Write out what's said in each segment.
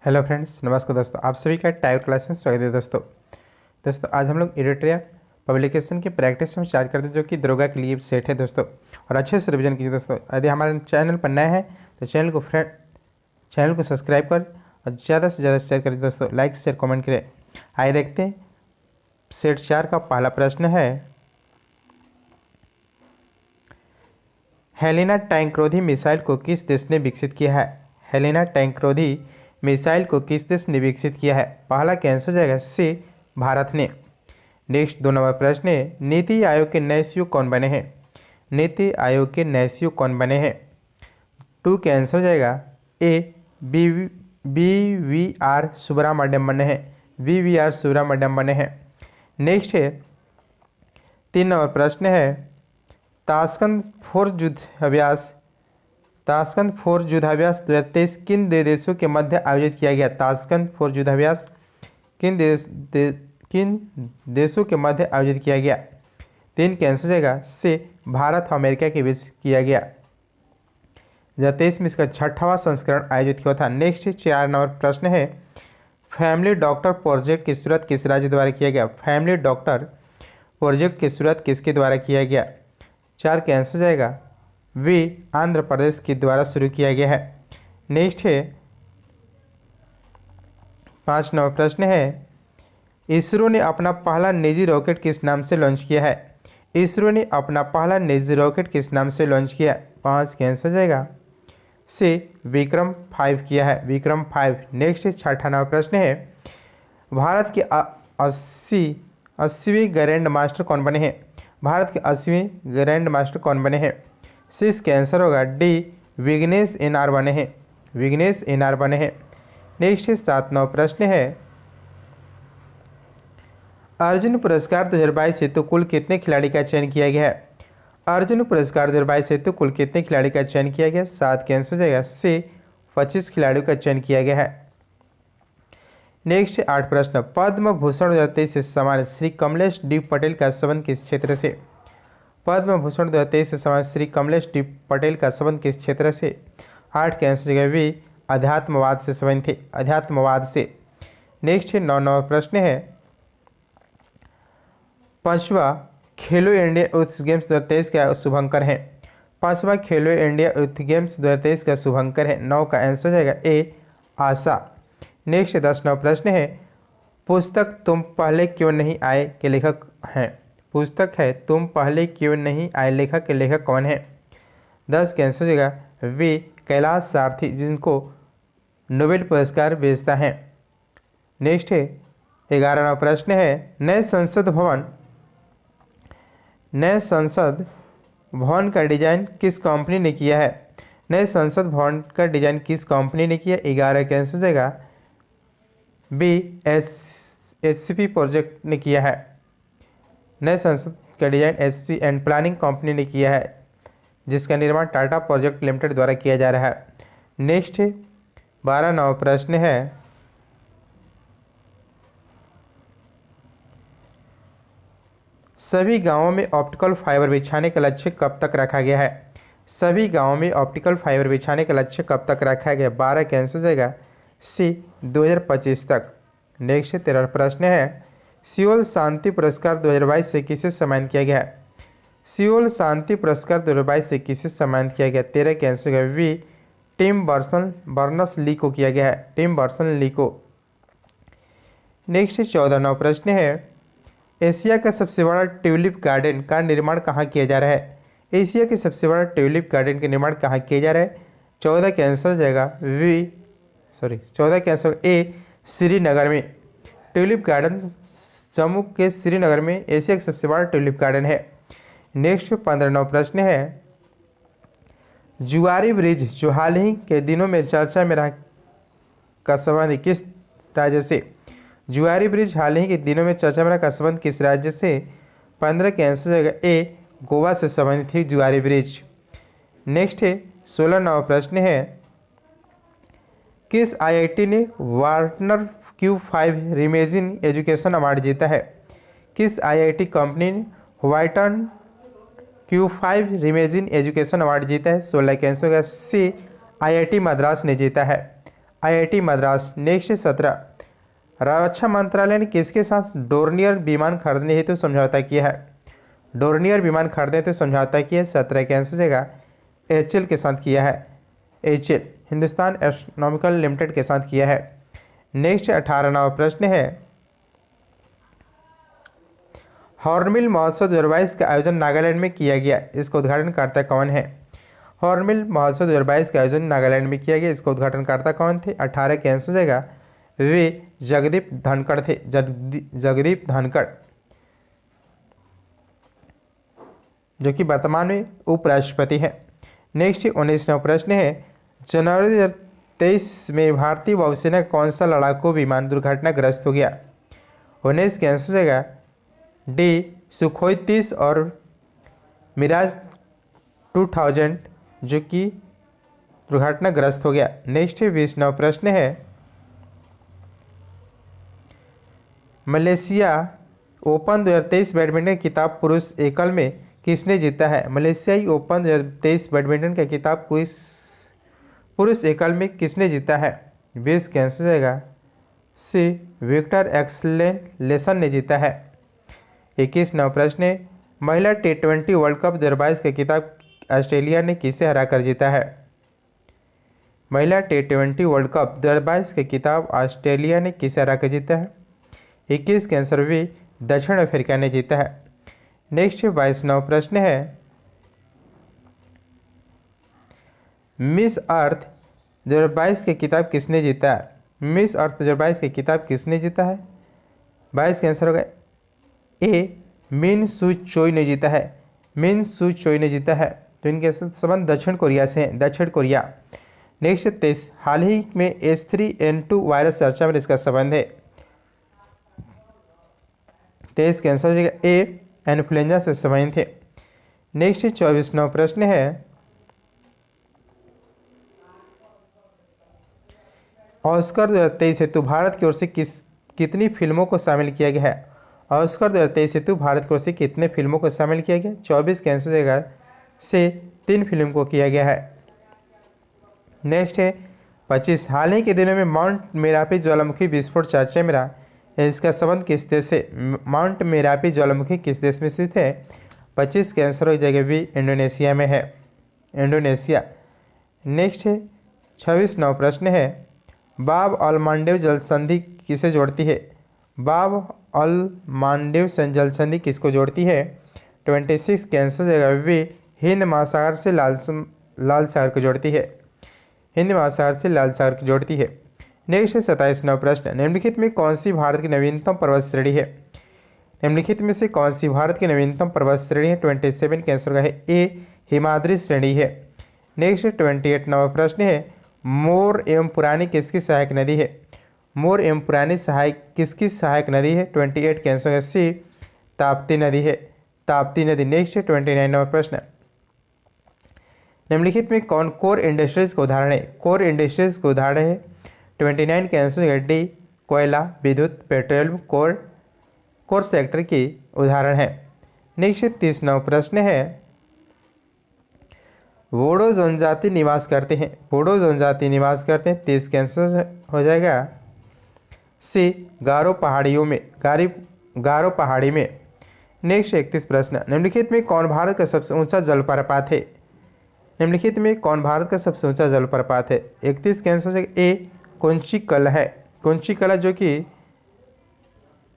Hello friends, नमस्कार दोस्तों। आप सभी का टाइगर क्लास में स्वागत है दोस्तों आज हम लोग इरेट्रिया पब्लिकेशन की प्रैक्टिस में स्टार्ट करते हैं, जो कि दरोगा के लिए सेट है दोस्तों। और अच्छे से रिवीजन कीजिए दोस्तों। यदि हमारे चैनल पर नए हैं तो चैनल को सब्सक्राइब कर और ज़्यादा से ज़्यादा शेयर करिए दोस्तों। लाइक शेयर कमेंट करें। आइए देखते हैं। सेट 4 का पहला प्रश्न है, हेलेना टैंकरोधी मिसाइल को किस देश ने विकसित किया है? हेलेना टैंकरोधी मिसाइल को किस देश ने विकसित किया है? पहला क्या आंसर हो जाएगा? सी, भारत ने। नेक्स्ट 2 नंबर प्रश्न है, नीति आयोग के नए सीईओ कौन बने हैं? नीति आयोग के नए सीईओ कौन बने हैं? 2 का आंसर हो जाएगा ए, बी वी आर सुब्रमण्यम बने हैं। बी वी आर सुब्रमण्यम बने हैं। नेक्स्ट है 3 नंबर प्रश्न है, ताशकंद फोर युद्धाभ्यास 2023 किन 2 देशों के मध्य आयोजित किया गया? ताशकंद फोर युद्धाभ्यास किन देशों के मध्य आयोजित किया गया? 3 का आंसर हो जाएगा से, भारत और अमेरिका के बीच किया गया। 2023 में इसका 6वां संस्करण आयोजित हुआ था। नेक्स्ट 4 नंबर प्रश्न है, फैमिली डॉक्टर प्रोजेक्ट की शुरुआत किस राज्य द्वारा किया गया? फैमिली डॉक्टर प्रोजेक्ट की शुरुआत किसके द्वारा किया गया? 4 का आंसर हो जाएगा वी, आंध्र प्रदेश के द्वारा शुरू किया गया है। नेक्स्ट है 5 नंबर प्रश्न है, इसरो ने अपना पहला निजी रॉकेट किस नाम से लॉन्च किया है? इसरो ने अपना पहला निजी रॉकेट किस नाम से लॉन्च किया? 5 का आंसर हो जाएगा से, विक्रम 5 किया है, विक्रम 5। नेक्स्ट 6 नंबर प्रश्न है, भारत के 80वीं ग्रैंड मास्टर कौन बने हैं? भारत के 80वीं ग्रैंड मास्टर कौन बने हैं? 6 का आंसर होगा डी, विघ्नेश एनआर बने हैं, विघ्नेश एनआर बने हैं। नेक्स्ट 7 नंबर प्रश्न है, अर्जुन पुरस्कार 2022 हेतु कुल कितने खिलाड़ी का चयन किया गया है? अर्जुन पुरस्कार 2022 हेतु कुल कितने खिलाड़ी का चयन किया गया? 7 का आंसर हो जाएगा से, 25 खिलाड़ियों का चयन किया गया है। नेक्स्ट 8 प्रश्न, पद्म भूषण 2023 से सम्मानित श्री कमलेश डी पटेल का संबंध किस क्षेत्र से? पद्म भूषण 2023 से सम्मानित श्री कमलेश डी पटेल का संबंध किस क्षेत्र से? 8 के आंसर जगह वी, अध्यात्मवाद से संबंधित थे, अध्यात्मवाद से। नेक्स्ट 9 नंबर प्रश्न है, 5वां खेलो इंडिया यूथ गेम्स 2023 का शुभंकर है? 5वां खेलो इंडिया यूथ गेम्स 2023 का शुभंकर है। 9 का आंसर हो जाएगा ए, आशा। नेक्स्ट 10 नंबर प्रश्न है, पुस्तक तुम पहले क्यों नहीं आए के लेखक हैं? पुस्तक है तुम पहले क्यों नहीं आए, लेखक के लेखक कौन है? 10 का आंसर हो जाएगा वे, कैलाश सारथी, जिनको नोबेल पुरस्कार भेजता है। नेक्स्ट है 11वां प्रश्न है, नए संसद भवन का डिजाइन किस कंपनी ने किया है? नए संसद भवन का डिजाइन किस कंपनी ने किया? 11 का आंसर हो जाएगा बी, एससीपी प्रोजेक्ट ने किया है। नए संसद का design SP and planning company ने किया है, जिसका निर्माण टाटा प्रोजेक्ट लिमिटेड द्वारा किया जा रहा है। नेक्स्ट 12 नंबर प्रश्न है, सभी गांवों में ऑप्टिकल फाइबर बिछाने का लक्ष्य कब तक रखा गया है? सभी गांवों में ऑप्टिकल फाइबर बिछाने का लक्ष्य कब तक रखा गया? 12 का आंसर हो जाएगा सी, 2025 तक। नेक्स्ट 13 प्रश्न है, सियोल शांति पुरस्कार 2022 से किसे सम्मानित किया गया है? सियोल शांति पुरस्कार 2022 से किसे सम्मानित किया गया? 13 के आंसर है वी, टिम बर्नस ली को किया गया है, टिम बर्नस ली को। नेक्स्ट 14 नंबर प्रश्न है, एशिया का सबसे बड़ा ट्यूलिप गार्डन का निर्माण कहाँ किया जा रहा है? एशिया के सबसे बड़ा ट्यूलिप गार्डन का निर्माण कहाँ किया जा रहा है? 14 का आंसर हो जाएगा 14 का आंसर ए, श्रीनगर में। ट्यूलिप गार्डन जम्मू के श्रीनगर में एशिया का सबसे बड़ा ट्यूलिप गार्डन है। नेक्स्ट 15 नंबर प्रश्न है, जुआरी ब्रिज जो हाल ही के दिनों में चर्चा में रहा का संबंध किस राज्य से? जुआरी ब्रिज हाल ही के दिनों में चर्चा में रहा का संबंध किस राज्य से? 15 के आंसर हो जाएगा ए, गोवा से संबंधित थी जुआरी ब्रिज। नेक्स्ट 16 नंबर प्रश्न है, किस आईआईटी ने वार्टनर Q5 रिमेजिन एजुकेशन अवार्ड जीता है? किस आईआईटी कंपनी ने वार्टन Q5 रिमेजिन एजुकेशन अवार्ड जीता है? 16 का आंसर होगा सी, आईआईटी मद्रास ने जीता है, IIT मद्रास। नेक्स्ट 17, रक्षा मंत्रालय ने किसके साथ डोर्नियर विमान खरीदने हेतु समझौता किया है? डोर्नियर विमान खरीदने हेतु समझौता किया 17 के आंसर जाएगा HAL के साथ किया है। HAL हिंदुस्तान एस्ट्रोनॉमिकल लिमिटेड के साथ किया है। नेक्स्ट 18वां प्रश्न है, हॉर्नबिल महोत्सव 2022 का आयोजन नागालैंड में किया गया, इसका उद्घाटनकर्ता कौन है? हॉर्नबिल महोत्सव 2022 का आयोजन नागालैंड में किया गया, इसका उद्घाटनकर्ता कौन थे? 18 के आंसर जाएगा वे जगदीप धनखड़ थे। जगदीप धनखड़ जो कि वर्तमान में उपराष्ट्रपति हैं। नेक्स्ट 19वां प्रश्न है, जनवरी 2023 में भारतीय वायुसेना का कौन सा लड़ाकू विमान दुर्घटनाग्रस्त हो गया? 19 के आंसर जाएगा डी सुखोई 30 और मिराज 2000 जो कि दुर्घटनाग्रस्त हो गया। नेक्स्ट 20वां प्रश्न है, मलेशिया ओपन 2023 बैडमिंटन खिताब पुरुष एकल में किसने जीता है? मलेशियाई ओपन 2023 बैडमिंटन का खिताब पुरुष एकल में किसने जीता है? 20 के आंसर जाएगा सी विक्टर एक्सलेसन ने जीता है। 21वां प्रश्न है, महिला T20 वर्ल्ड कप 2022 का खिताब ऑस्ट्रेलिया ने किसे हराकर जीता है? महिला T20 वर्ल्ड कप 2022 का खिताब ऑस्ट्रेलिया ने किसे हराकर जीता है? 21 के आंसर भी दक्षिण अफ्रीका ने जीता है। नेक्स्ट 22वां प्रश्न है, मिस अर्थ 2022 की किताब किसने जीता है? मिस अर्थ 2022 की किताब किसने जीता है? 22 का आंसर होगा ए मिन सू चोई ने जीता है। मिन सू चोई ने जीता है। तो इनके संबंध दक्षिण कोरिया से हैं, दक्षिण कोरिया। नेक्स्ट 23, हाल ही में H3N2 वायरस चर्चा में इसका संबंध है। 23 के आंसर ए इन्फ्लुएंजा से संबंधित है। नेक्स्ट 24वां प्रश्न है, ऑस्कर 2023 हेतु भारत की ओर से कितनी फिल्मों को शामिल किया गया है? ऑस्कर 2023 हेतु भारत की ओर से कितने फिल्मों को शामिल किया गया? 24 के आंसर देगा से 3 फिल्म को किया गया है। नेक्स्ट है 25, हाल ही के दिनों में माउंट मेरापी ज्वालामुखी विस्फोट चर्चा में रहा, इसका संबंध किस देश से? माउंट मेरापी ज्वालामुखी किस देश में स्थित है? 25 के आंसर हो जाएगा भी इंडोनेशिया में है, इंडोनेशिया। नेक्स्ट है 26वां प्रश्न है, बाब अल मांडेव जल संधि किसे जोड़ती है? बाब अल मांडेव जल संधि किसको जोड़ती है? 26 के आंसर जाएगा वे हिंद महासागर से लाल सागर को जोड़ती है, हिंद महासागर से लाल सागर को जोड़ती है। नेक्स्ट है 27वां प्रश्न, निम्नलिखित में कौन सी भारत की नवीनतम पर्वत श्रेणी है? निम्नलिखित में से कौन सी भारत की नवीनतम पर्वत श्रेणी है? 27 के आंसर का है ए हिमाद्री श्रेणी है। नेक्स्ट 28वां प्रश्न है, मोर एवं पुरानी किसकी सहायक नदी है? मोर एवं पुरानी किसकी सहायक नदी है? 28 के आंसर है सी ताप्ती नदी है, ताप्ती नदी। नेक्स्ट 29वां प्रश्न, निम्नलिखित में कौन कोर इंडस्ट्रीज का उदाहरण है? कोर इंडस्ट्रीज का उदाहरण है 29 के आंसर है डी कोयला, विद्युत, पेट्रोलियम कोर सेक्टर की उदाहरण है। नेक्स्ट 30वां प्रश्न है, बोडो जनजाति निवास करते हैं, बोडो जनजाति निवास करते हैं, 30 के आंसर हो जाएगा सी गारो पहाड़ियों में, गारो पहाड़ी में। नेक्स्ट 31 प्रश्न, निम्नलिखित में कौन भारत का सबसे ऊंचा जलप्रपात है? निम्नलिखित में कौन भारत का सबसे ऊंचा जलप्रपात है? 31 के आंसर ए कुंचिकला है, कुंचिकला जो कि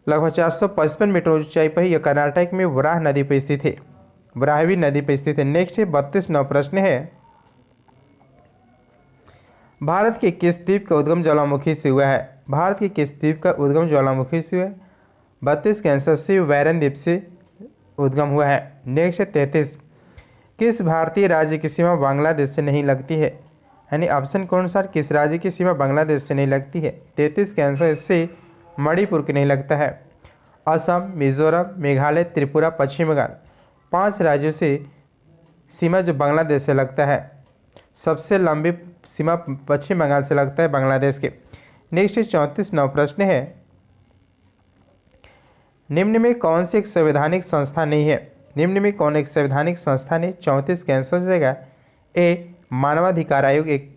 लगभग 455 मीटर ऊंचाई पर यह कर्नाटक में वराह नदी पर स्थित है, वराहवी नदी पर स्थित है। नेक्स्ट 32वां प्रश्न है, भारत के किस द्वीप का उद्गम ज्वालामुखी से हुआ है? भारत के किस द्वीप का उद्गम ज्वालामुखी से हुआ है? 32 के आंसर से वैरन द्वीप से उद्गम हुआ है। नेक्स्ट 33, किस भारतीय राज्य की सीमा बांग्लादेश से नहीं लगती है? यानी ऑप्शन के अनुसार किस राज्य की सीमा बांग्लादेश से नहीं लगती है? 33 के आंसर इससे मणिपुर की नहीं लगता है। असम, मिजोरम, मेघालय, त्रिपुरा, पश्चिम बंगाल, 5 राज्यों से सीमा जो बांग्लादेश से लगता है। सबसे लंबी सीमा पश्चिम बंगाल से लगता है बांग्लादेश के। नेक्स्ट 34वां प्रश्न है, निम्न में कौन सी एक संवैधानिक संस्था नहीं है? निम्न में कौन एक संवैधानिक संस्था नहीं? 34 के आंसर हो जाएगा ए मानवाधिकार आयोग एक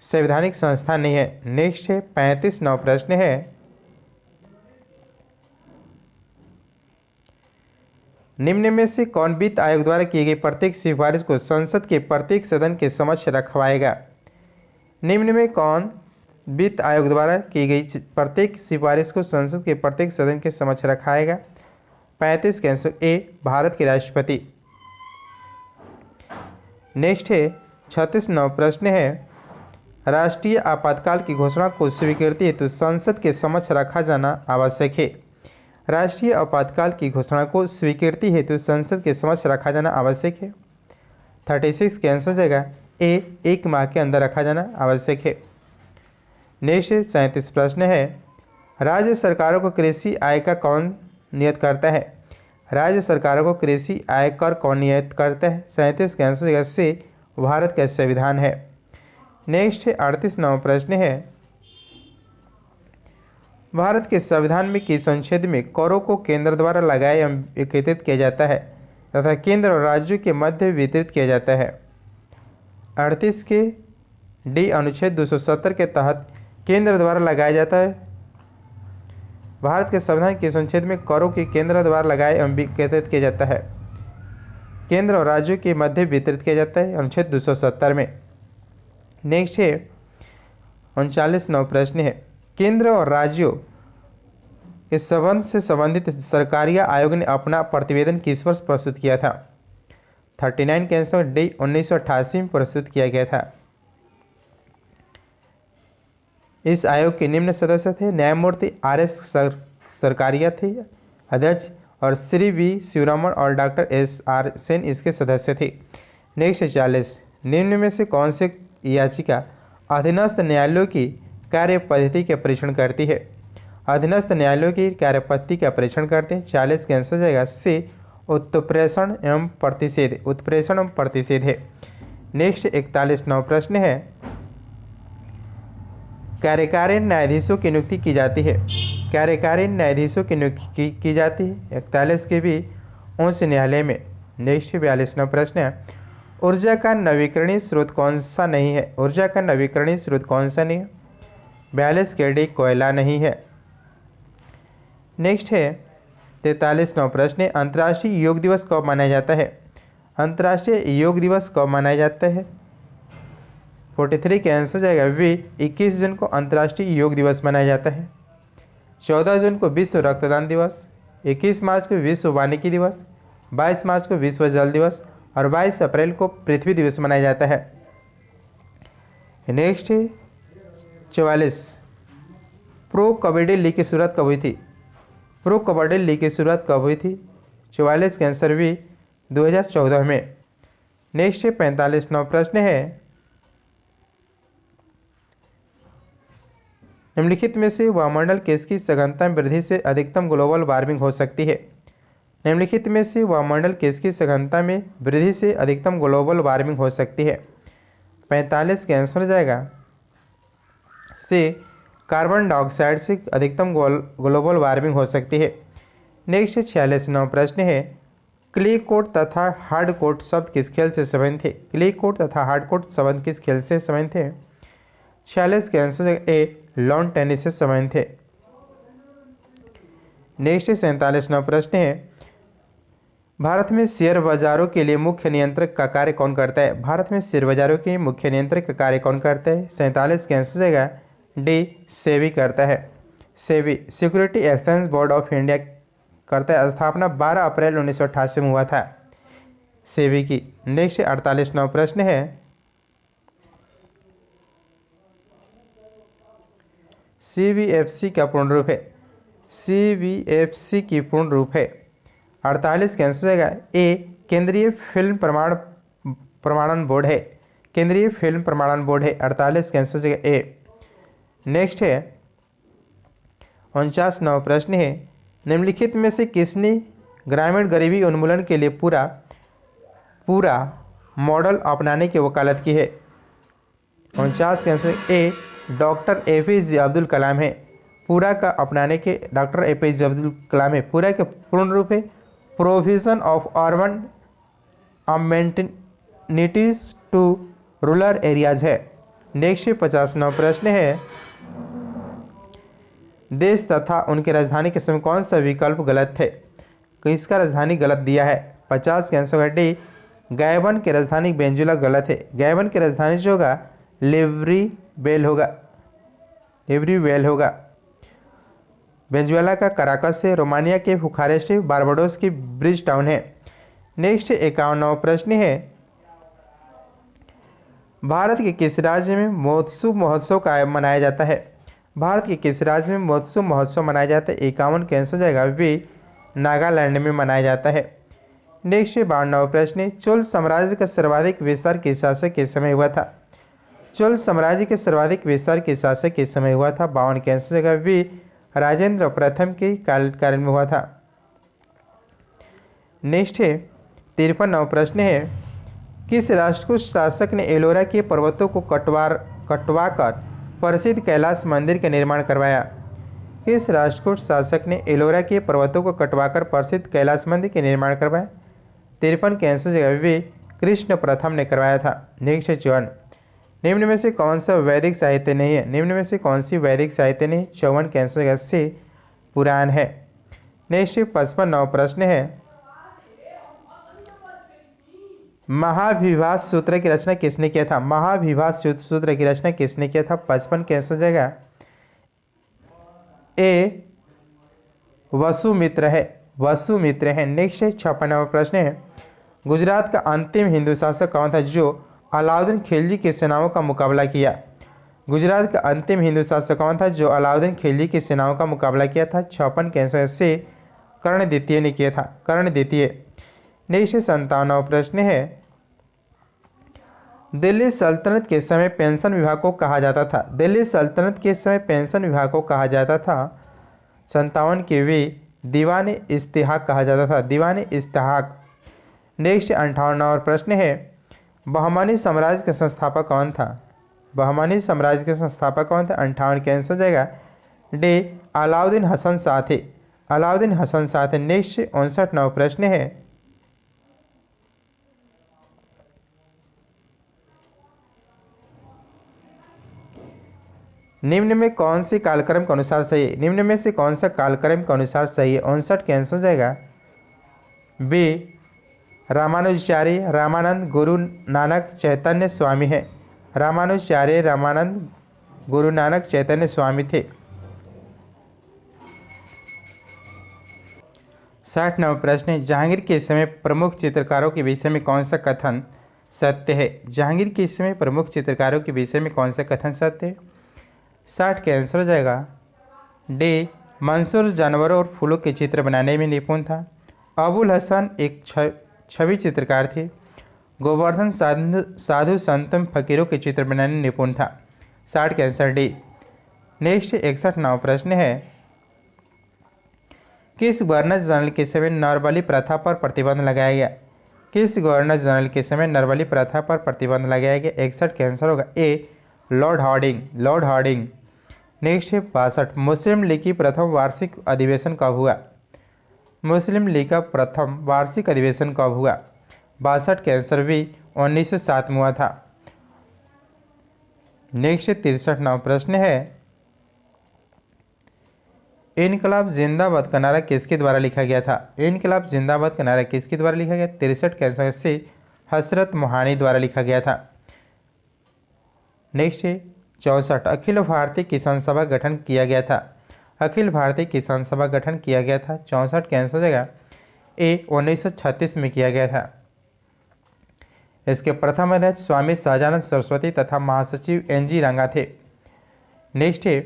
संवैधानिक संस्था नहीं है। नेक्स्ट है 35वां प्रश्न है, निम्न में से कौन वित्त आयोग द्वारा की गई प्रत्येक सिफारिश को संसद के प्रत्येक सदन के समक्ष रखवाएगा? निम्न में कौन वित्त आयोग द्वारा की गई प्रत्येक सिफारिश को संसद के प्रत्येक सदन के समक्ष रखाएगा? 35 का आंसर ए, भारत के राष्ट्रपति। नेक्स्ट है 36वां प्रश्न है, राष्ट्रीय आपातकाल की घोषणा को स्वीकृति हेतु संसद के समक्ष रखा जाना आवश्यक है। राष्ट्रीय आपातकाल की घोषणा को स्वीकृति हेतु संसद के समक्ष रखा जाना आवश्यक है। 36 का आंसर हो जाएगा ए, 1 माह के अंदर रखा जाना आवश्यक है। नेक्स्ट 37 प्रश्न है, राज्य सरकारों को कृषि आय का कौन नियत करता है? राज्य सरकारों को कृषि आय कर कौन नियत करता है? 37 का आंसर हो जाएगा से, भारत का संविधान है। नेक्स्ट 38वां प्रश्न है, भारत के संविधान में किस अनुच्छेद में करों को केंद्र द्वारा लगाए एवं एकत्रित किया जाता है तथा केंद्र और राज्यों के मध्य वितरित किया जाता है? 38 के डी अनुच्छेद 270 के तहत केंद्र द्वारा लगाया जाता है। भारत के संविधान किस अनुच्छेद में करों की केंद्र द्वारा लगाए एवं एकत्रित किया जाता है? केंद्र और राज्यों के मध्य वितरित किया जाता है, अनुच्छेद 270 में। नेक्स्ट है 39वां प्रश्न है, केंद्र और राज्यों के संबंध से संबंधित सरकारी आयोग ने अपना प्रतिवेदन किस वर्ष प्रस्तुत किया था? 39 के आंसर डी, 1988 में प्रस्तुत किया गया था। इस आयोग के निम्न सदस्य थे, न्यायमूर्ति RS सरकारिया थे अध्यक्ष, और श्री V शिवरामन और डॉक्टर SR सेन इसके सदस्य थे। नेक्स्ट 40, निम्न में से कौन से याचिका अधीनस्थ न्यायालयों की कार्य पद्धति का परीक्षण करती है? अधीनस्थ न्यायालयों की कार्य पद्धति का परीक्षण करते हैं। 40 का आंसर हो जाएगा से, उत्प्रेषण एवं प्रतिषेध, उत्प्रेषण एवं प्रतिषेध है। नेक्स्ट 41वां प्रश्न है, कार्यकारी न्यायाधीशों की नियुक्ति की जाती है? कार्यकारी न्यायाधीशों की नियुक्ति की जाती है 41 के भी उच्च न्यायालय में। नेक्स्ट 42वां प्रश्न है, ऊर्जा का नवीकरणीय स्रोत कौन सा नहीं है? ऊर्जा का नवीकरणीय स्रोत कौन सा नहीं है? 42 के डी, कोयला नहीं है। नेक्स्ट है 43वां प्रश्न है, अंतर्राष्ट्रीय योग दिवस कब मनाया जाता है? अंतर्राष्ट्रीय योग दिवस कब मनाया जाता है? 43 के आंसर हो जाएगा वी, 21 जून को अंतर्राष्ट्रीय योग दिवस मनाया जाता है। 14 जून को विश्व रक्तदान दिवस, 21 मार्च को विश्व वानिकी दिवस, 22 मार्च को विश्व जल दिवस और 22 अप्रैल को पृथ्वी दिवस मनाया जाता है। नेक्स्ट है 44, प्रो कबड्डी लीग की शुरुआत कब हुई थी? प्रो कबड्डी लीग की शुरुआत कब हुई थी? 44 का आंसर भी 2014 में। नेक्स्ट है 45वां प्रश्न है, निम्नलिखित में से वायुमंडल किसकी सघनता में वृद्धि से अधिकतम ग्लोबल वार्मिंग हो सकती है? निम्नलिखित में से वायुमंडल किसकी सघनता में वृद्धि से अधिकतम ग्लोबल वार्मिंग हो सकती है? 45 का आंसर हो जाएगा से, कार्बन डाइऑक्साइड से अधिकतम ग्लोबल वार्मिंग हो सकती है। नेक्स्ट 46वां प्रश्न है, क्ले कोर्ट तथा हार्ड कोर्ट शब्द किस खेल से संबंधित थे? क्ले कोर्ट तथा हार्ड कोर्ट शब्द किस खेल से संबंधित थे? 46 के आंसर ए, लॉन टेनिस से संबंधित थे। नेक्स्ट 47वां प्रश्न है, भारत में शेयर बाजारों के लिए मुख्य नियंत्रक का कार्य कौन करता है? भारत में शेयर बाजारों के मुख्य नियंत्रक का कार्य कौन करता है? 47 के आंसर जाएगा डी, सेबी करता है। SEBI security exchange board of India करता है। स्थापना 12 अप्रैल 1988 में हुआ था सेबी की। नेक्स्ट 48वां प्रश्न है, CBFC का पूर्ण रूप है? CBFC की पूर्ण रूप है 48 का आंसर जाएगा ए, केंद्रीय फिल्म प्रमाणन बोर्ड है। केंद्रीय फिल्म प्रमाणन बोर्ड है। 48 का आंसर जाएगा ए। नेक्स्ट है 49वां प्रश्न है, निम्नलिखित में से किसने ग्रामीण गरीबी उन्मूलन के लिए पूरा मॉडल अपनाने की वकालत की है? 49 का answer a, doctor APJ Abdul Kalam है। पूरा का अपनाने के डॉक्टर APJ अब्दुल कलाम है। पूरा के पूर्ण रूप है provision of urban amenities to rural areas है। नेक्स्ट 59वां प्रश्न है, देश तथा उनकी राजधानी के समय कौन सा विकल्प गलत है? किसका राजधानी गलत दिया है? 50 का आंसर होगा डी, गैबन की राजधानी वेनेजुएला गलत है। गैबन की राजधानी जो होगा लिब्रिवेल होगा, लिब्रिवेल होगा। वेनेजुएला का कराकस है, रोमानिया के बुखारेस्ट है, बारबाडोस की ब्रिज टाउन है। नेक्स्ट 51वां प्रश्न है, भारत के किस राज्य में महोत्सव महोत्सव का मनाया जाता है? भारत के किस राज्य में महोत्सव महोत्सव मनाया जाता है? 51 कैंसिल हो जाएगा, वी नागालैंड में मनाया जाता है। नेक्स्ट 52वां प्रश्न, चोल साम्राज्य का सर्वाधिक विस्तार किस शासक के समय हुआ था? चोल साम्राज्य के सर्वाधिक विस्तार किस शासक के समय हुआ था? 52 कैंसिल हो जाएगा, वी राजेंद्र प्रथम के काल में हुआ था। नेक्स्ट है 53वां प्रश्न है, किस राष्ट्रकूट शासक ने एलोरा के पर्वतों को कटवाकर प्रसिद्ध कैलाश मंदिर का निर्माण करवाया? किस राष्ट्रकूट शासक ने एलोरा के पर्वतों को कटवाकर प्रसिद्ध कैलाश मंदिर का निर्माण करवाया? 53 के आंसर जगह वे कृष्ण प्रथम ने करवाया था। नेक्स्ट 54, निम्न में से कौन सा वैदिक साहित्य नहीं है? निम्न में से कौन सी वैदिक साहित्य नहीं? 54 के आंसर जगह से पुराण है। नेक्स्ट 55वां प्रश्न है, महाभिभाष सूत्र की रचना किसने किया था? महाभिभाष सूत्र की रचना किसने किया था? 55 कैंसिल हो जाएगा, ए वसुमित्र है, वसुमित्र है। नेक्स्ट 56वां प्रश्न है, गुजरात का अंतिम हिंदू शासक कौन था जो अलाउद्दीन खिलजी की सेनाओं का मुकाबला किया? गुजरात का अंतिम हिंदू शासक कौन था जो अलाउद्दीन खिलजी की सेनाओं का मुकाबला किया था? 56 कैंसिल से कर्ण द्वितीय ने किया था, कर्ण द्वितीय। नेक्स्ट 57वां प्रश्न है, दिल्ली सल्तनत के समय पेंशन विभाग को कहा जाता था? दिल्ली सल्तनत के समय पेंशन विभाग को कहा जाता था 57 के वे दीवान इस्तिहाक कहा जाता था, दीवान इस्तिहाक। नेक्स्ट 58वां प्रश्न है, बहमानी साम्राज्य का संस्थापक कौन था? बहमानी साम्राज्य के संस्थापक कौन था? 58 के आंसर हो जाएगा, डी अलाउद्दीन हसन शाह थे, अलाउद्दीन हसन शाह थे। नेक्स्ट 59वां प्रश्न है, निम्न में कौन से कालक्रम के अनुसार सही है? निम्न में से कौन सा कालक्रम के अनुसार सही है? 59 के आंसर हो जाएगा, बी रामानुजाचार्य रामानंद गुरु नानक चैतन्य स्वामी है, रामानुजाचार्य रामानंद गुरु नानक चैतन्य स्वामी थे। 60वां प्रश्न है, जहांगीर के समय प्रमुख चित्रकारों के विषय में कौन सा कथन सत्य है? जहांगीर के समय प्रमुख चित्रकारों के विषय में कौन सा कथन सत्य है? 60 के आंसर हो जाएगा, डी मंसूर जानवरों और फूलों के चित्र बनाने में निपुण था। अबुल हसन एक छवि चित्रकार थे। गोवर्धन साधु संतम फकीरों के चित्र बनाने में निपुण था। 60 के आंसर डी। नेक्स्ट 61वां प्रश्न है, किस गवर्नर जनरल के समय नरबली प्रथा पर प्रतिबंध लगाया गया? किस गवर्नर जनरल के समय नरबली प्रथा पर प्रतिबंध लगाया गया? 61 का आंसर होगा, a Lord Hardinge, Lord Hardinge. Next है 62, मुस्लिम लीग की प्रथम वार्षिक अधिवेशन कब हुआ? मुस्लिम लीग का प्रथम वार्षिक अधिवेशन कब हुआ? 62 के आंसर भी 1907 में हुआ था। नेक्स्ट 63वां प्रश्न है, इनकलाब जिंदाबाद का नारा किसके द्वारा लिखा गया था? इनकलाब जिंदाबाद का नारा किसके द्वारा लिखा गया? 63 के आंसर से हसरत मोहानी द्वारा लिखा गया था। नेक्स्ट है 64, अखिल भारतीय किसान सभा गठन किया गया था। अखिल भारतीय किसान सभा गठन किया गया था। 64 का आंसर हो जाएगा, ए 1936 में किया गया था। इसके प्रथम अध्यक्ष स्वामी सहजानंद सरस्वती तथा महासचिव एन.जी. रंगा थे। नेक्स्ट है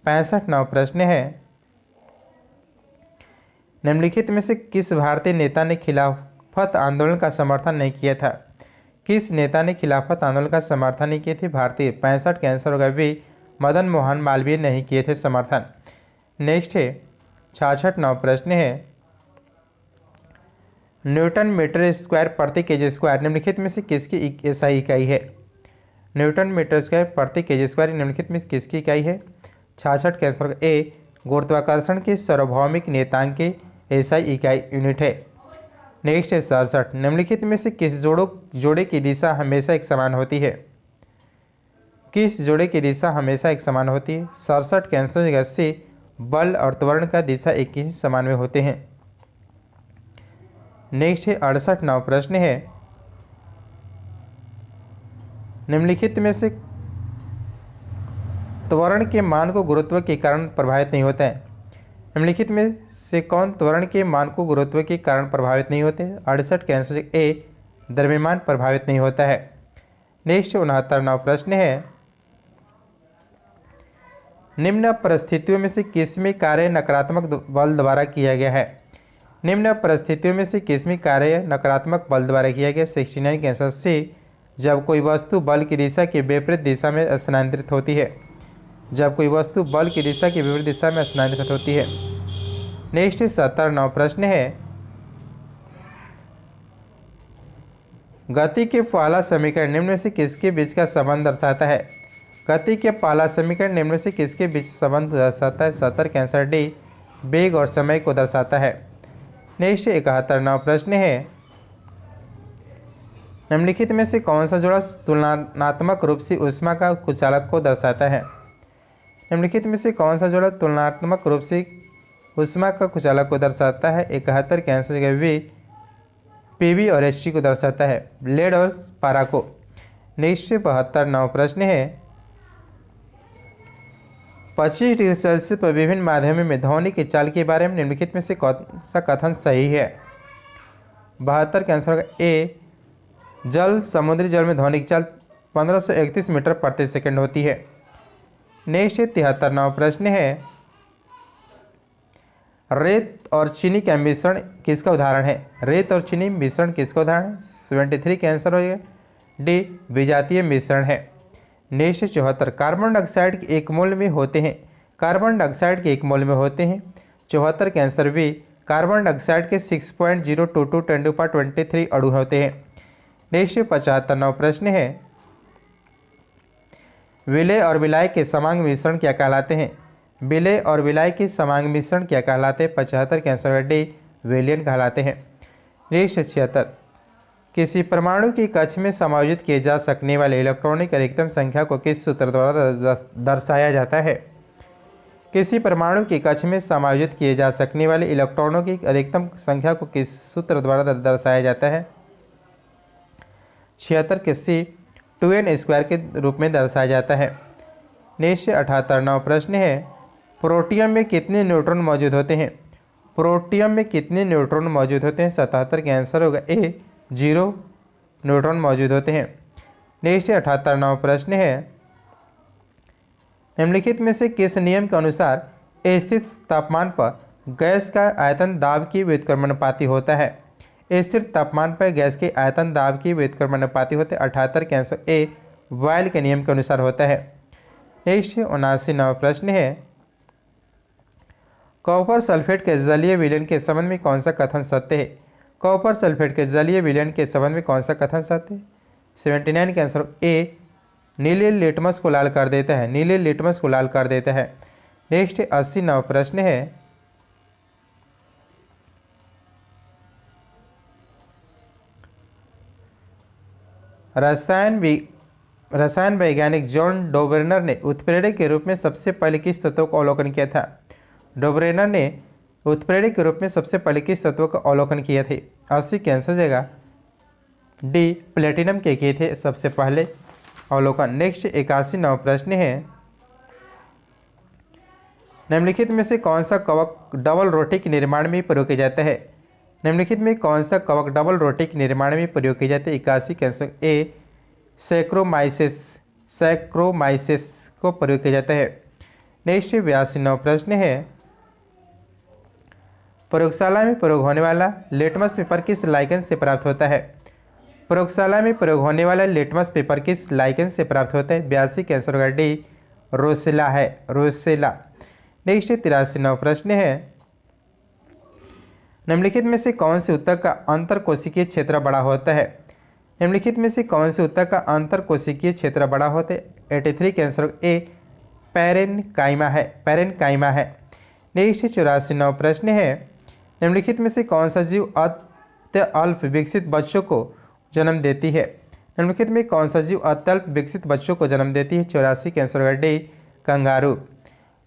65वां प्रश्न है, निम्नलिखित में से किस भारतीय नेता ने खिलाफत आंदोलन का समर्थन नहीं किया था? किस नेता ने खिलाफत आंदोलन का समर्थन नहीं किए थे? भारतीय। 65 का आंसर होगा भी मदन मोहन मालवीय नहीं किए थे समर्थन। नेक्स्ट है 66वां प्रश्न है, न्यूटन मीटर स्क्वायर प्रति केजी स्क्वायर निम्नलिखित में से किसकी एसआई इकाई है? न्यूटन मीटर स्क्वायर प्रति केजी स्क्वायर निम्नलिखित में किसकी इकाई है? 66 का आंसर होगा, ए गुरुत्वाकर्षण के सार्वभौमिक नियतांक की एसआई इकाई यूनिट है। नेक्स्ट है 67, निम्नलिखित में से किस जोड़े की दिशा हमेशा एक समान होती है? किस जोड़े की दिशा हमेशा एक समान होती है? 67 के आंसर हो जाएगा सी, बल और त्वरण का दिशा एक ही समान में होते हैं। नेक्स्ट है 68वां प्रश्न है, निम्नलिखित में से त्वरण के मान को गुरुत्व के कारण प्रभावित नहीं होता है? निम्नलिखित में से कौन त्वरण के मान को गुरुत्व के कारण प्रभावित नहीं होते? 68 के आंसर ए, द्रव्यमान प्रभावित नहीं होता है। नेक्स्ट 69वां प्रश्न है, निम्न परिस्थितियों में से किसमें कार्य नकारात्मक बल द्वारा किया गया है? निम्न परिस्थितियों में से किसमें कार्य नकारात्मक बल द्वारा किया गया? 69 के आंसर सी, जब कोई वस्तु बल की दिशा के विपरीत दिशा में स्थानांतरित होती है। जब कोई वस्तु बल की दिशा के विपरीत दिशा में स्थानांतरित होती है। नेक्स्ट 70वां प्रश्न है, गति के पहला समीकरण निम्न में से किसके बीच का संबंध दर्शाता है? गति के पहला समीकरण निम्न में से किसके बीच संबंध दर्शाता है? 70 के आंसर डी, वेग और समय को दर्शाता है। नेक्स्ट 71वां प्रश्न है, निम्नलिखित में से कौन सा जोड़ा तुलनात्मक रूप से ऊष्मा का कुचालक को दर्शाता है? निम्नलिखित में से कौन सा जोड़ा तुलनात्मक रूप से ऊष्मा का कुचालक को दर्शाता है? 71 के आंसर है वी, पीवी और एचटी को दर्शाता है, लेड और पारा को। नेक्स्ट 72वां प्रश्न है, 25 डिग्री सेल्सियस पर विभिन्न माध्यमों में ध्वनि की चाल के बारे में निम्नलिखित में से कौन सा कथन सही है? 72 के आंसर होगा ए, जल समुद्री जल में ध्वनि की चाल 1531 मीटर प्रति सेकंड होती है। नेक्स्ट 73वां प्रश्न है, रेत और चीनी का मिश्रण किसका उदाहरण है? रेत और चीनी मिश्रण किसका उदाहरण है? 73 के आंसर हो जाएगा डी, विजातीय मिश्रण है। नेक्स्ट 74, कार्बन डाइऑक्साइड के एक मोल में होते हैं। कार्बन डाइऑक्साइड के एक मोल में होते हैं। 74 के आंसर बी, कार्बन डाइऑक्साइड के 6.022 10⁻23 अणु होते हैं। नेक्स्ट 75वां प्रश्न है, विलय और विलाय के समांग मिश्रण क्या कहलाते हैं? विलय और विलाय के समांग मिश्रण क्या कहलाते हैं? 75 के आंसर डी, विलयन कहलाते हैं। नेक्स्ट 76, किसी परमाणु की कक्ष में समायोजित किए जा सकने वाले इलेक्ट्रॉनों की अधिकतम संख्या को किस सूत्र द्वारा दर्शाया जाता है? किसी परमाणु की कक्ष में समायोजित किए जा सकने वाले इलेक्ट्रॉनों की अधिकतम संख्या को किस सूत्र द्वारा दर्शाया जाता है? 76 के सी, 2n² के रूप में दर्शाया जाता है। नेक्स्ट 78वां प्रश्न है, प्रोटियम में कितने न्यूट्रॉन मौजूद होते हैं? प्रोटियम में कितने न्यूट्रॉन मौजूद होते हैं? 77 के आंसर होगा ए, 0 न्यूट्रॉन मौजूद होते हैं। नेक्स्ट 78वां प्रश्न है, निम्नलिखित में से किस नियम के अनुसार स्थिर तापमान पर गैस का आयतन दाब की व्युत्क्रमणानुपाती होता है? स्थिर तापमान पर गैस के आयतन दाब की व्युत्क्रमणानुपाती होते हैं। 78 के आंसर ए, बॉयल के नियम के अनुसार होता है। नेक्स्ट 79वां प्रश्न है, कॉपर सल्फेट के जलीय विलयन के संबंध में कौन सा कथन सत्य है? कॉपर सल्फेट के जलीय विलयन के संबंध में कौन सा कथन सत्य है? 79 के आंसर ए, नीले लिटमस को लाल कर देता है। नीले लिटमस को लाल कर देता है। नेक्स्ट 80वां प्रश्न है, रसायन वैज्ञानिक जॉन डोबरेनर ने उत्प्रेरक के रूप में सबसे पहले किस तत्व का अवलोकन किया था? डोबरेनर ने उत्प्रेरक के रूप में सबसे पहले किस तत्व का अवलोकन किए थे? 80 के आंसर हो जाएगा डी, प्लेटिनम के किए थे सबसे पहले अवलोकन। नेक्स्ट 81वां प्रश्न है, निम्नलिखित में से कौन सा कवक डबल रोटी के निर्माण में प्रयोग किया जाता है? निम्नलिखित में कौन सा कवक डबल रोटी के निर्माण में प्रयोग किया जाता है? 81 के आंसर ए, सैक्रोमाइसिस को प्रयोग किया जाता है। नेक्स्ट 82वां प्रश्न है, प्रयोगशाला में प्रयोग होने वाला लिटमस पेपर किस लाइकेन से प्राप्त होता है? प्रयोगशाला में प्रयोग होने वाला लिटमस पेपर किस लाइकेन से प्राप्त होता है? 82 के आंसर होगा डी, रोसेला है, रोसेला। नेक्स्ट 83वां प्रश्न है, निम्नलिखित में से कौन से ऊतक का अंतर कोशिकीय क्षेत्र बड़ा होता है? निम्नलिखित में से कौन से ऊतक का अंतर कोशिकीय क्षेत्र बड़ा होता है? 83 के आंसर ए, पैरेनकाइमा है, पैरेनकाइमा है। नेक्स्ट 84वां प्रश्न है, निम्नलिखित में से कौन सा जीव अत्यल्प विकसित बच्चों को जन्म देती है? निम्नलिखित में कौन सा जीव अत्यल्प विकसित बच्चों को जन्म देती है? 84 कैंसर का डी कंगारू।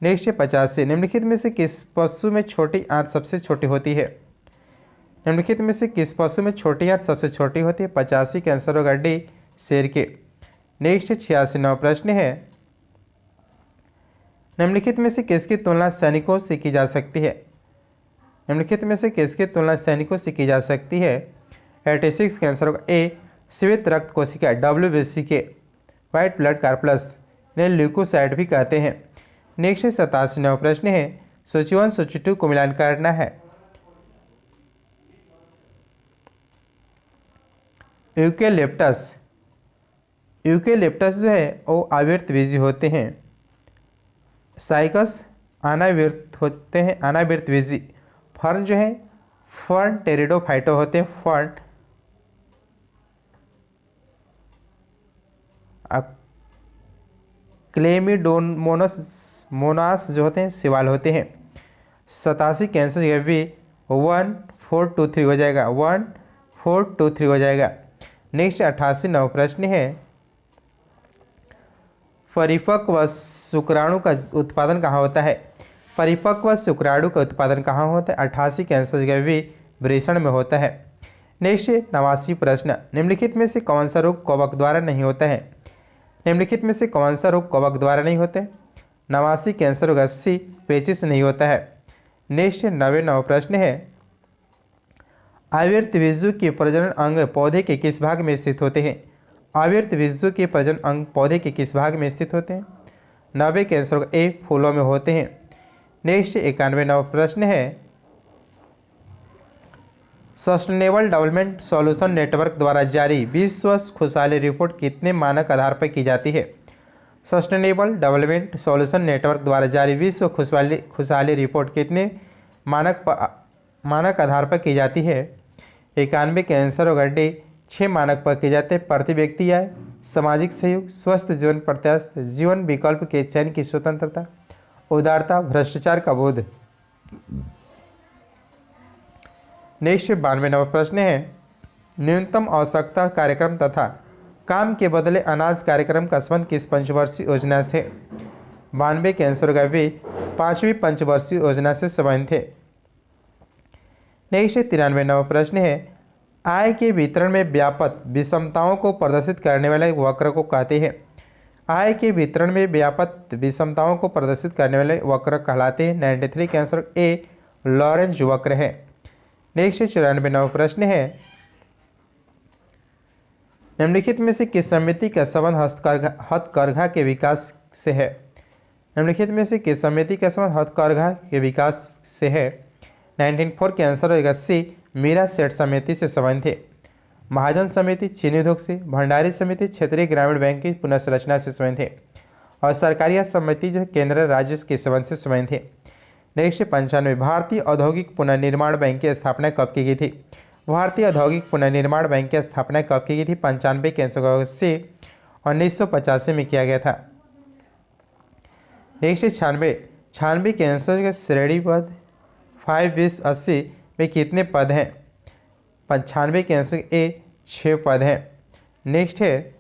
नेक्स्ट है 85, निम्नलिखित में से किस पशु में छोटी आंत सबसे छोटी होती है? निम्नलिखित में से किस पशु में छोटी आंत सबसे छोटी होती है? 85 कैंसर होगा डी शेर के। नेक्स्ट 86वां प्रश्न है, निम्नलिखित में से किसकी तुलना सैनिकों से की जा सकती है? निम्नलिखित में से किसकी तुलना सैनिकों से की जा सकती है? 86 कैंसर होगा ए श्वेत रक्त कोशिका WBC के, व्हाइट ब्लड कार्पल्स ने ल्यूकोसाइट भी कहते हैं। नेक्स्ट 87वां प्रश्न है, सूची 1 सूची 2 को मिलान करना है। यूकेलिप्टस जो है वो आवृतबीजी होते हैं। साइकस अनावृत होते हैं, अनावृतबीजी। फर्न जो है फर्न टेरिडोफाइटो होते हैं, फर्न। क्लेमिडोमोनास जो होते हैं सिवाल होते हैं। 87 कैंसर यह भी 1423 हो जाएगा, 1423 हो जाएगा। नेक्स्ट 88वां प्रश्न है, परिपक्व शुक्राणु का उत्पादन कहाँ होता है? परिपक्व शुक्राणु का उत्पादन कहाँ होता है? 88 कैंसर जगह भी वृषण में होता है। नेक्स्ट 89 प्रश्न, निम्नलिखित में से कौन सा रोग कवक द्वारा नहीं होता है? निम्नलिखित में से कौन सा रोग कवक द्वारा नहीं होता है? 89 कैंसर रोग 80 पेचिश नहीं होता है। नेक्स्ट 99वां प्रश्न है, आवृतबीजों के प्रजनन अंग पौधे के किस भाग में स्थित होते हैं? आवृतबीजों के प्रजनन अंग पौधे के किस भाग में स्थित होते हैं? 90 कैंसर रोग ए फूलों में होते हैं। नेक्स्ट 91वां प्रश्न है, सस्टेनेबल डेवलपमेंट सॉल्यूशन नेटवर्क द्वारा जारी विश्व खुशहाली रिपोर्ट कितने मानक आधार पर की जाती है? सस्टेनेबल डेवलपमेंट सॉल्यूशन नेटवर्क द्वारा जारी विश्व खुशहाली रिपोर्ट कितने मानक आधार पर की जाती है? 91 कैंसर होगा डी 6 मानक पर किए जाते हैं। प्रति व्यक्ति आय, सामाजिक सहयोग, स्वस्थ जीवन प्रत्याशा, जीवन विकल्प के चयन की स्वतंत्रता, उदारता, भ्रष्टाचार का बोध। नेक्स्ट 92वां प्रश्न है, न्यूनतम आवश्यकता कार्यक्रम तथा काम के बदले अनाज कार्यक्रम का संबंध किस पंचवर्षीय योजना से? 92 कैंसर का भी 5वीं पंचवर्षीय योजना से संबंधित है। नेक्स्ट 93वां प्रश्न है, आय के वितरण में व्यापक विषमताओं को प्रदर्शित करने वाले वक्र को कहते हैं? आय के वितरण में व्यापक विषमताओं को प्रदर्शित करने वाले वक्र कहलाते हैं। 93 कैंसर ए लॉरेंज वक्र है। नेक्स्ट 94वां प्रश्न है, निम्नलिखित में से किस समिति का संबंध हथकरघा के विकास से है? निम्नलिखित में से किस समिति का संबंध हथकरघा के विकास से है? 1904 कैंसर होगा सी मीरा सेठ समिति से संबंधित है। महाजन समिति चीनी उद्योग से, भंडारी समिति क्षेत्रीय ग्रामीण बैंक की पुनर्संरचना से संबंधित है और सरकारिया समिति जो केंद्र राज्य के संबंध से संबंधित है। नेक्स्ट 95, भारतीय औद्योगिक पुनर्निर्माण बैंक की स्थापना कब की गई थी? भारतीय औद्योगिक पुनर्निर्माण बैंक की स्थापना कब की गई थी? 95 कैंसर से 1985 में किया गया था। नेक्स्ट 96 कैंसर का श्रेणीबद्ध 5, 20, 80 में कितने पद हैं? 95 कैंसर ए 6 पद हैं। नेक्स्ट है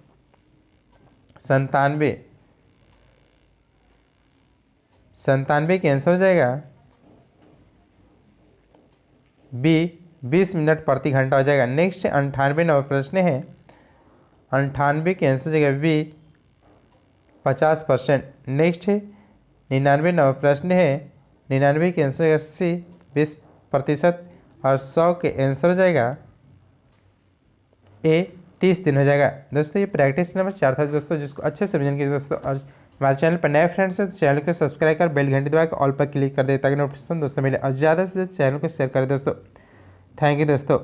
97 कैंसर हो जाएगा बी 20 मिनट प्रति घंटा हो जाएगा। नेक्स्ट 98वां प्रश्न है, 98 कैंसर जगह बी 50%। नेक्स्ट है 99वां प्रश्न है, 99 कैंसर जगह सी 20% और 100 के आंसर हो जाएगा ए 30 दिन हो जाएगा। दोस्तों ये प्रैक्टिस नंबर 4 था दोस्तों, जिसको अच्छे से समझने के दोस्तों। और हमारे चैनल पर नए फ्रेंड्स हैं तो चैनल को सब्सक्राइब कर बेल घंटी दबा के ऑल पर क्लिक कर दे ताकि नोटिफिकेशन दोस्तों मिले और ज़्यादा से ज़्यादा चैनल को शेयर करें दोस्तों। थैंक यू दोस्तों।